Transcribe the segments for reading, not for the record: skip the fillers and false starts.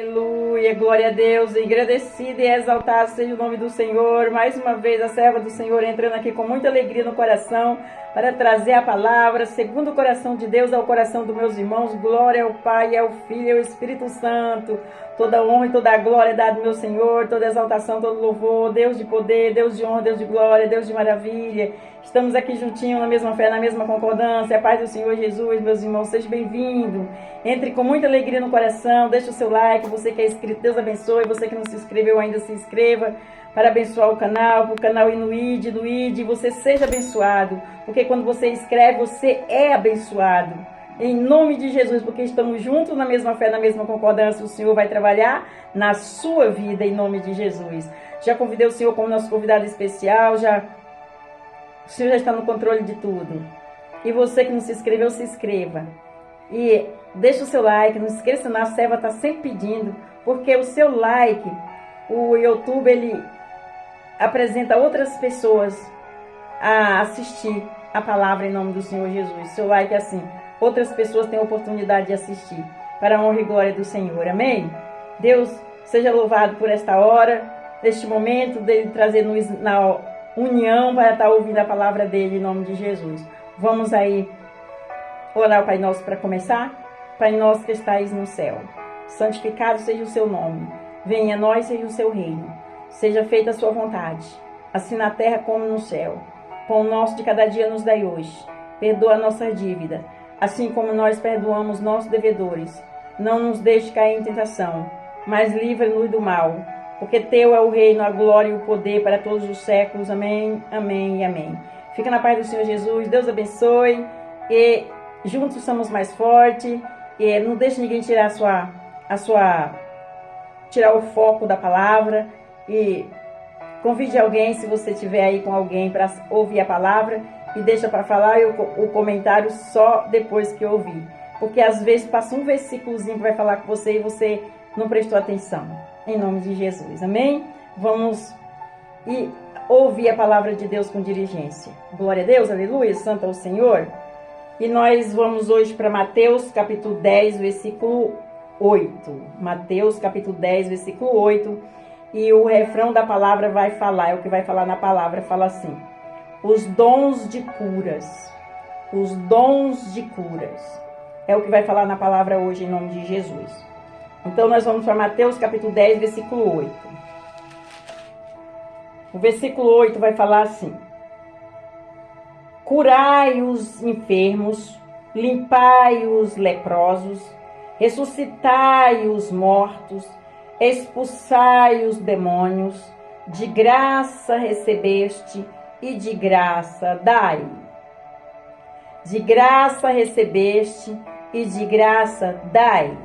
Aleluia, glória a Deus, agradecido e exaltado seja o nome do Senhor. Mais uma vez a serva do Senhor entrando aqui com muita alegria no coração para trazer a palavra segundo o coração de Deus ao coração dos meus irmãos. Glória ao Pai, ao Filho e ao Espírito Santo. Toda honra e toda glória é dada ao meu Senhor, toda exaltação, todo louvor, Deus de poder, Deus de honra, Deus de glória, Deus de maravilha. Estamos aqui juntinhos na mesma fé, na mesma concordância. A paz do Senhor Jesus, meus irmãos, seja bem-vindo. Entre com muita alegria no coração, deixa o seu like, você que é inscrito, Deus abençoe. Você que não se inscreveu ainda, se inscreva para abençoar o canal, para o canal ir no ID, você seja abençoado, porque quando você escreve, você é abençoado. Em nome de Jesus, porque estamos juntos na mesma fé, na mesma concordância, o Senhor vai trabalhar na sua vida, em nome de Jesus. Já convidei o Senhor como nosso convidado especial, o Senhor já está no controle de tudo. E você que não se inscreveu, se inscreva. E deixa o seu like, não esqueça, a serva está sempre pedindo, porque o seu like, o YouTube, ele apresenta outras pessoas a assistir a palavra em nome do Senhor Jesus. Seu like é assim, outras pessoas têm a oportunidade de assistir, para a honra e glória do Senhor, amém? Deus seja louvado por esta hora, neste momento, dele trazer na união para estar ouvindo a palavra dele em nome de Jesus. Vamos aí orar o Pai Nosso para começar? Pai Nosso que estais no céu, santificado seja o seu nome, venha a nós seja o seu reino, seja feita a sua vontade, assim na terra como no céu. Pão nosso de cada dia nos dai hoje, perdoa a nossa dívida, assim como nós perdoamos nossos devedores. Não nos deixe cair em tentação, mas livra-nos do mal, porque teu é o reino, a glória e o poder para todos os séculos. Amém, amém e amém. Fica na paz do Senhor Jesus, Deus abençoe, e juntos somos mais fortes, e não deixe ninguém tirar tirar o foco da palavra, e convide alguém, se você estiver aí com alguém, para ouvir a palavra, e deixa para falar o comentário só depois que ouvir, porque às vezes passa um versículozinho que vai falar com você e você não prestou atenção, em nome de Jesus, amém? Vamos ouvir a palavra de Deus com diligência. Glória a Deus, aleluia, santo é o Senhor. E nós vamos hoje para Mateus capítulo 10, versículo 8. Mateus capítulo 10, versículo 8. E o refrão da palavra vai falar, é o que vai falar na palavra, fala assim: os dons de curas. Os dons de curas. É o que vai falar na palavra hoje, em nome de Jesus. Então nós vamos para Mateus capítulo 10, versículo 8. O versículo 8 vai falar assim: curai os enfermos, limpai os leprosos, ressuscitai os mortos, expulsai os demônios, de graça recebeste e de graça dai. De graça recebeste e de graça dai.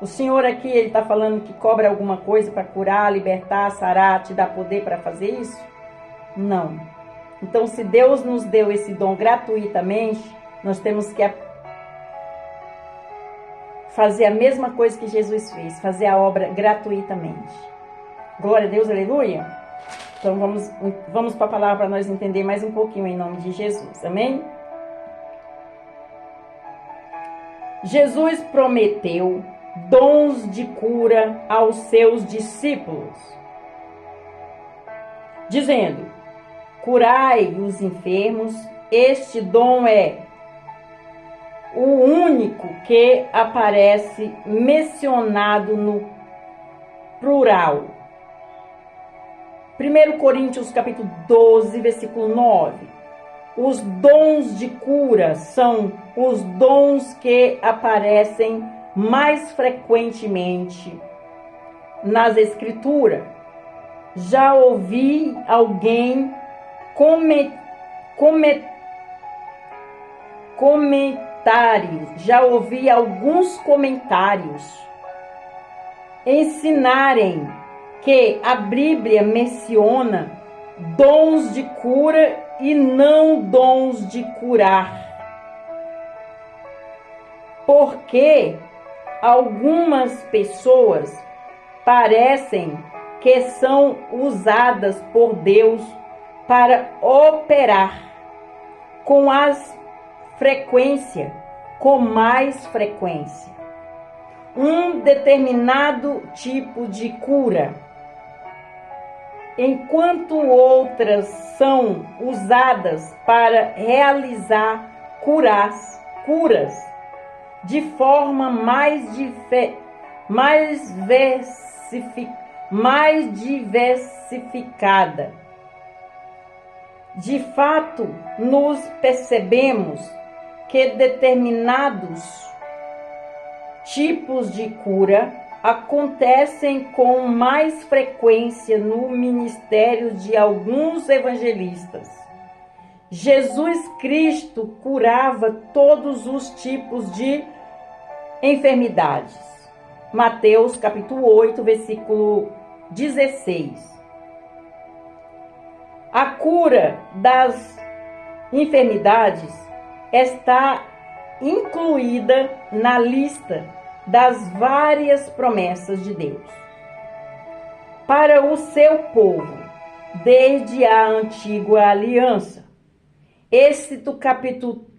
O Senhor aqui, ele está falando que cobra alguma coisa para curar, libertar, sarar, te dar poder para fazer isso? Não. Então, se Deus nos deu esse dom gratuitamente, nós temos que fazer a mesma coisa que Jesus fez, fazer a obra gratuitamente. Glória a Deus, aleluia. Então, vamos para a palavra para nós entender mais um pouquinho em nome de Jesus, amém? Jesus prometeu dons de cura aos seus discípulos, dizendo: curai os enfermos. Este dom é o único que aparece mencionado no plural. 1 Coríntios capítulo 12, versículo 9. Os dons de cura são os dons que aparecem mais frequentemente nas Escrituras. Já ouvi alguém já ouvi alguns comentários ensinarem que a Bíblia menciona dons de cura e não dons de curar. Porque algumas pessoas parecem que são usadas por Deus para operar com mais frequência, um determinado tipo de cura, enquanto outras são usadas para realizar curas de forma mais diversificada. De fato, nos percebemos que determinados tipos de cura acontecem com mais frequência no ministério de alguns evangelistas. Jesus Cristo curava todos os tipos de enfermidades. Mateus capítulo 8, versículo 16. A cura das enfermidades está incluída na lista das várias promessas de Deus para o seu povo desde a antiga aliança. Êxodo capítulo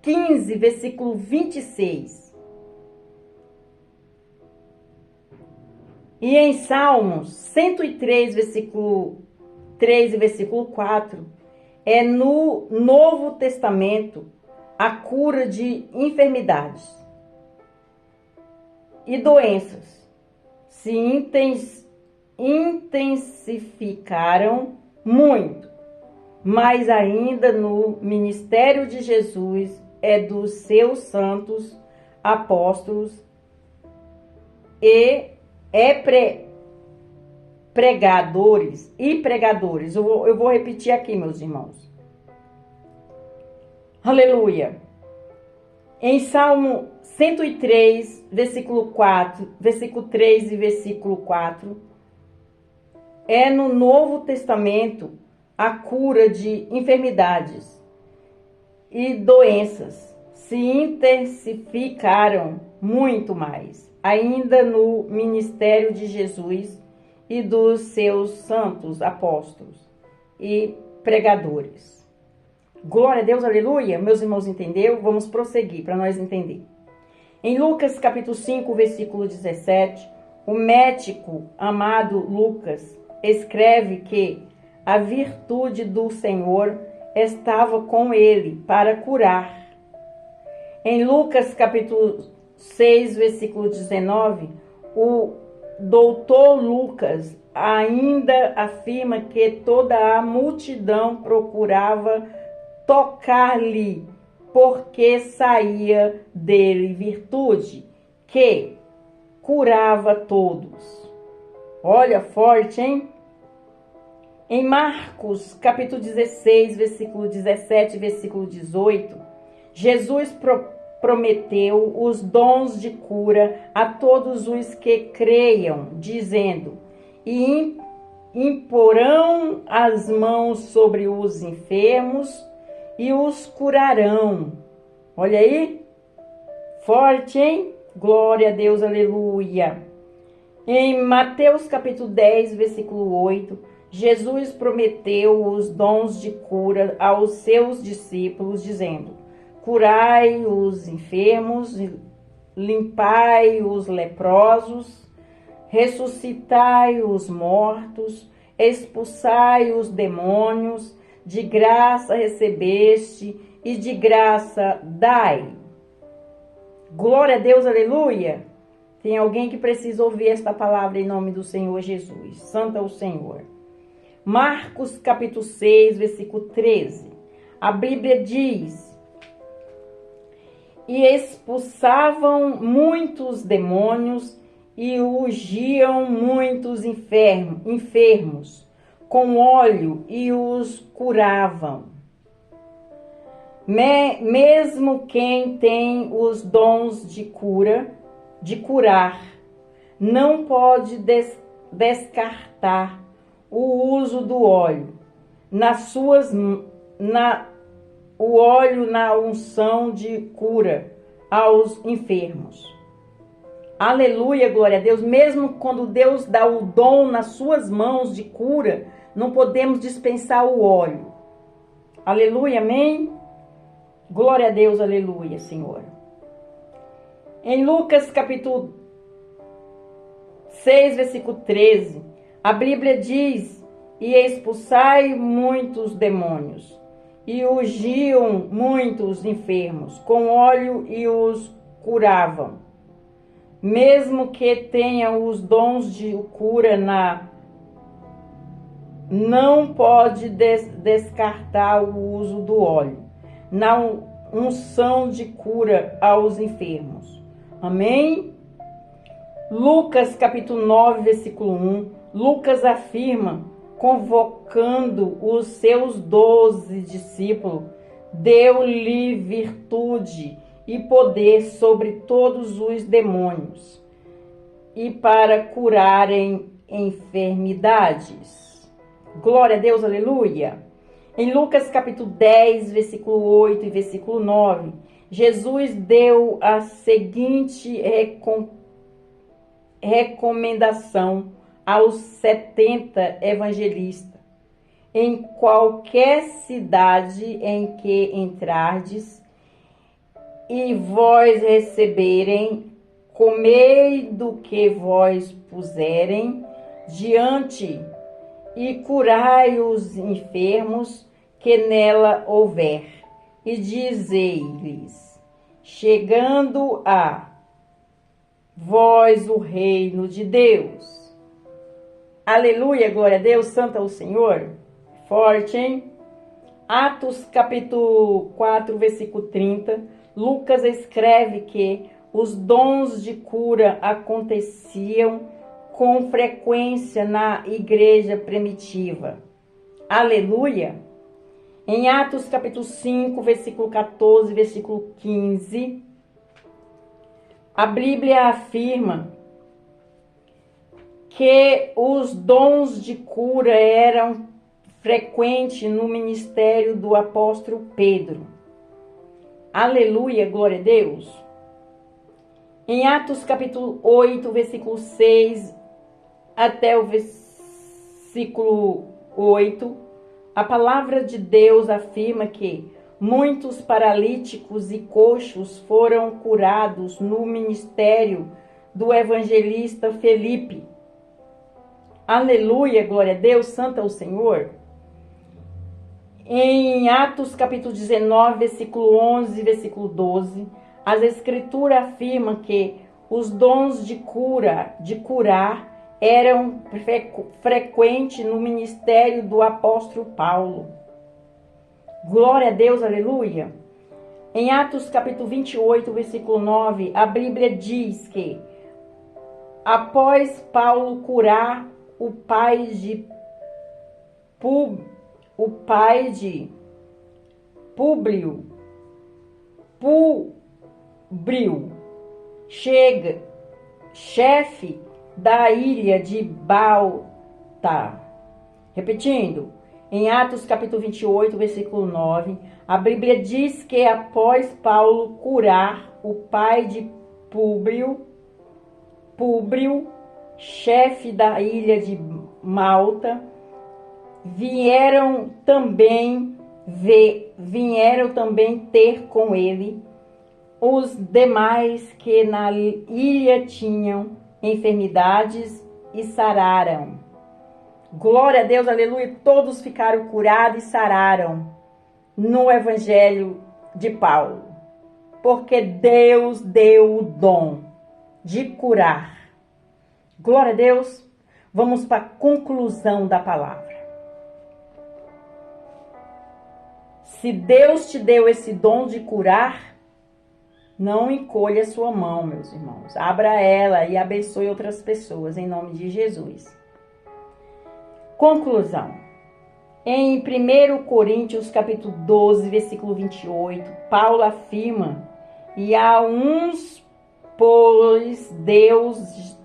15, versículo 26. E em Salmos 103, versículo 3 e versículo 4, é no Novo Testamento a cura de enfermidades e doenças se intensificaram muito, mas ainda no ministério de Jesus é dos seus santos apóstolos e pregadores. Eu vou repetir aqui, meus irmãos. Aleluia. Em Salmo 103, versículo 4, versículo 3 e versículo 4, é no Novo Testamento a cura de enfermidades e doenças se intensificaram muito mais, ainda no ministério de Jesus e dos seus santos apóstolos e pregadores. Glória a Deus, aleluia. Meus irmãos, entendeu? Vamos prosseguir para nós entender. Em Lucas capítulo 5, versículo 17, o médico amado Lucas escreve que a virtude do Senhor estava com ele para curar. Em Lucas capítulo 6, versículo 19, o doutor Lucas ainda afirma que toda a multidão procurava tocar-lhe, porque saía dele virtude que curava todos. Olha, forte, hein? Em Marcos, capítulo 16, versículo 17 e versículo 18, Jesus prometeu os dons de cura a todos os que creiam, dizendo: e imporão as mãos sobre os enfermos e os curarão. Olha aí, forte, hein? Glória a Deus, aleluia. Em Mateus capítulo 10, versículo 8, Jesus prometeu os dons de cura aos seus discípulos, dizendo: curai os enfermos, limpai os leprosos, ressuscitai os mortos, expulsai os demônios, de graça recebeste e de graça dai. Glória a Deus, aleluia. Tem alguém que precisa ouvir esta palavra em nome do Senhor Jesus. Santo é o Senhor. Marcos capítulo 6, versículo 13. A Bíblia diz: e expulsavam muitos demônios e ungiam muitos enfermos com óleo e os curavam. Mesmo quem tem os dons de curar, não pode descartar o uso do óleo o óleo na unção de cura aos enfermos. Aleluia, glória a Deus. Mesmo quando Deus dá o dom nas suas mãos de cura, não podemos dispensar o óleo. Aleluia, amém? Glória a Deus, aleluia, Senhor. Em Lucas capítulo 6, versículo 13, a Bíblia diz: e expulsai muitos demônios, e ungiam muitos enfermos com óleo e os curavam. Mesmo que tenham os dons de cura, não pode descartar o uso do óleo na unção de cura aos enfermos. Amém? Lucas capítulo 9, versículo 1, Lucas afirma, convocando os seus 12 discípulos, deu-lhe virtude e poder sobre todos os demônios e para curarem enfermidades. Glória a Deus, aleluia! Em Lucas capítulo 10, versículo 8 e versículo 9, Jesus deu a seguinte recomendação aos 70 evangelistas: em qualquer cidade em que entrardes e vós receberem, comei do que vós puserem diante e curai os enfermos que nela houver, e dizei-lhes: chegando a vós o reino de Deus. Aleluia, glória a Deus, santo é o Senhor. Forte, hein? Atos capítulo 4, versículo 30, Lucas escreve que os dons de cura aconteciam com frequência na igreja primitiva. Aleluia! Em Atos capítulo 5, versículo 14, versículo 15, a Bíblia afirma que os dons de cura eram frequentes no ministério do apóstolo Pedro. Aleluia, glória a Deus. Em Atos capítulo 8, versículo 6 até o versículo 8, a palavra de Deus afirma que muitos paralíticos e coxos foram curados no ministério do evangelista Felipe. Aleluia, glória a Deus, santo é o Senhor. Em Atos capítulo 19, versículo 11 e versículo 12, as escrituras afirmam que os dons de curar eram frequentes no ministério do apóstolo Paulo. Glória a Deus, aleluia. Em Atos capítulo 28, versículo 9, a Bíblia diz que após Paulo curar o pai de Públio, chefe da ilha de Malta. Repetindo, em Atos capítulo 28, versículo 9, a Bíblia diz que após Paulo curar o pai de Públio, chefe da ilha de Malta, vieram também ter com ele os demais que na ilha tinham enfermidades e sararam. Glória a Deus, aleluia. Todos ficaram curados e sararam no evangelho de Paulo, porque Deus deu o dom de curar. Glória a Deus. Vamos para a conclusão da palavra. Se Deus te deu esse dom de curar, não encolha sua mão, meus irmãos. Abra ela e abençoe outras pessoas, em nome de Jesus. Conclusão. Em 1 Coríntios, capítulo 12, versículo 28, Paulo afirma: e há uns, pois Deus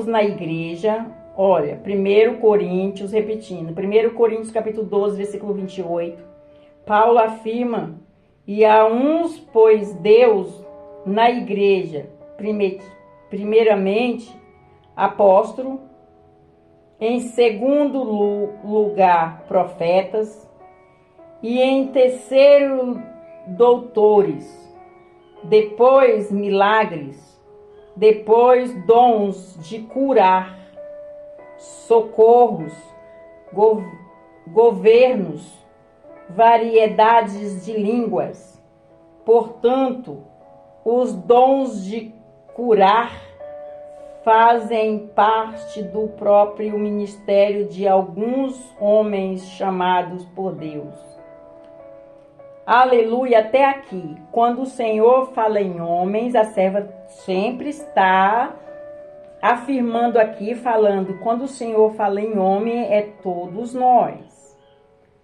na igreja. Olha, 1 Coríntios, repetindo, 1 Coríntios capítulo 12, versículo 28, Paulo afirma: e há uns, pois Deus na igreja, primeiramente, apóstolo, em segundo lugar, profetas, e em terceiro, doutores, depois milagres, depois dons de curar, socorros, governos, variedades de línguas. Portanto, os dons de curar fazem parte do próprio ministério de alguns homens chamados por Deus. Aleluia, até aqui. Quando o Senhor fala em homens, a serva sempre está afirmando aqui, falando, quando o Senhor fala em homem, é todos nós.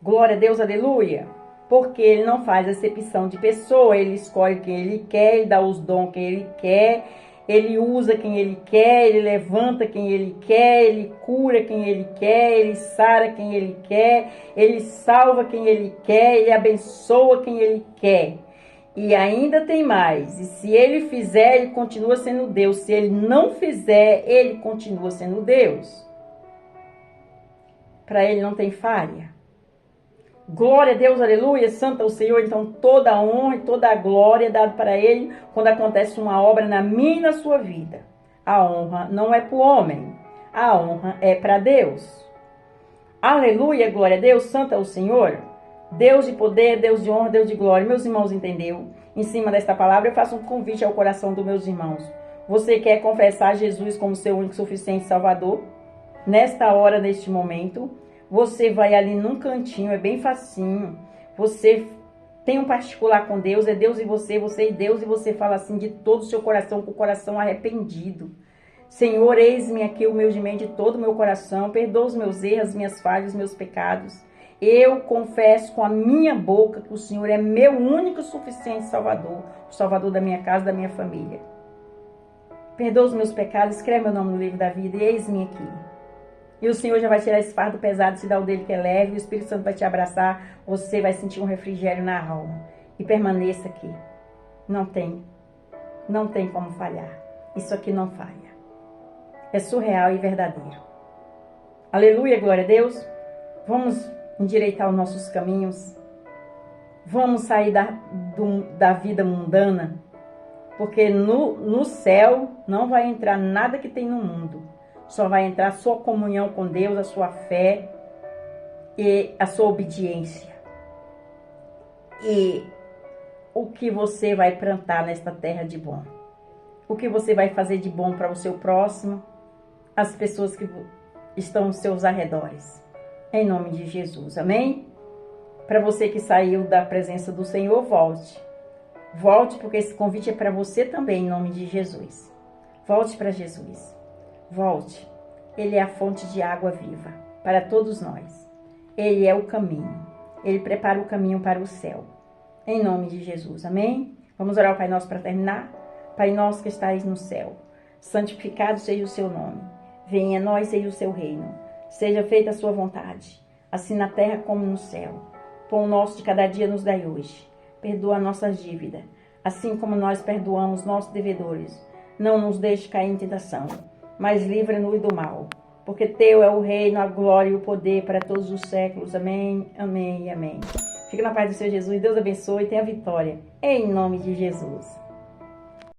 Glória a Deus, aleluia. Porque ele não faz acepção de pessoa, ele escolhe quem ele quer, ele dá os dons que ele quer, ele usa quem ele quer, ele levanta quem ele quer, ele cura quem ele quer, ele sara quem ele quer, ele salva quem ele quer, ele abençoa quem ele quer. E ainda tem mais, e se ele fizer, ele continua sendo Deus. Se ele não fizer, ele continua sendo Deus. Para ele não tem falha. Glória a Deus, aleluia, santo é o Senhor. Então toda a honra e toda a glória é dada para ele quando acontece uma obra na minha e na sua vida. A honra não é para o homem, a honra é para Deus. Aleluia, glória a Deus, santo é o Senhor. Deus de poder, Deus de honra, Deus de glória. Meus irmãos, entendeu? Em cima desta palavra eu faço um convite ao coração dos meus irmãos. Você quer confessar Jesus como seu único, suficiente Salvador? Nesta hora, neste momento, você vai ali num cantinho, é bem facinho. Você tem um particular com Deus, é Deus e você e Deus, e você fala assim de todo o seu coração, com o coração arrependido. Senhor, eis-me aqui humildemente de todo o meu coração, perdoa os meus erros, minhas falhas, meus pecados. Eu confesso com a minha boca que o Senhor é meu único, suficiente Salvador, o Salvador da minha casa, da minha família. Perdoa os meus pecados, escreve meu nome no livro da vida e eis-me aqui. E o Senhor já vai tirar esse fardo pesado, te dar o dele que é leve, e o Espírito Santo vai te abraçar, você vai sentir um refrigério na alma. E permaneça aqui. Não tem como falhar. Isso aqui não falha. É surreal e verdadeiro. Aleluia, glória a Deus. Vamos endireitar os nossos caminhos. Vamos sair da vida mundana. Porque no céu não vai entrar nada que tem no mundo. Só vai entrar a sua comunhão com Deus, a sua fé e a sua obediência. E o que você vai plantar nesta terra de bom? O que você vai fazer de bom para o seu próximo? As pessoas que estão aos seus arredores. Em nome de Jesus, amém? Para você que saiu da presença do Senhor, volte. Volte, porque esse convite é para você também, em nome de Jesus. Volte para Jesus. Volte. Ele é a fonte de água viva para todos nós. Ele é o caminho. Ele prepara o caminho para o céu. Em nome de Jesus, amém? Vamos orar ao Pai Nosso para terminar? Pai nosso que estais no céu, santificado seja o seu nome. Venha a nós seja o seu reino. Seja feita a sua vontade, assim na terra como no céu. Pão nosso de cada dia nos dai hoje. Perdoa nossas dívidas, assim como nós perdoamos nossos devedores. Não nos deixe cair em tentação, mas livra-nos do mal. Porque teu é o reino, a glória e o poder para todos os séculos. Amém, amém e amém. Fique na paz do Senhor Jesus. Deus abençoe e tenha vitória. Em nome de Jesus.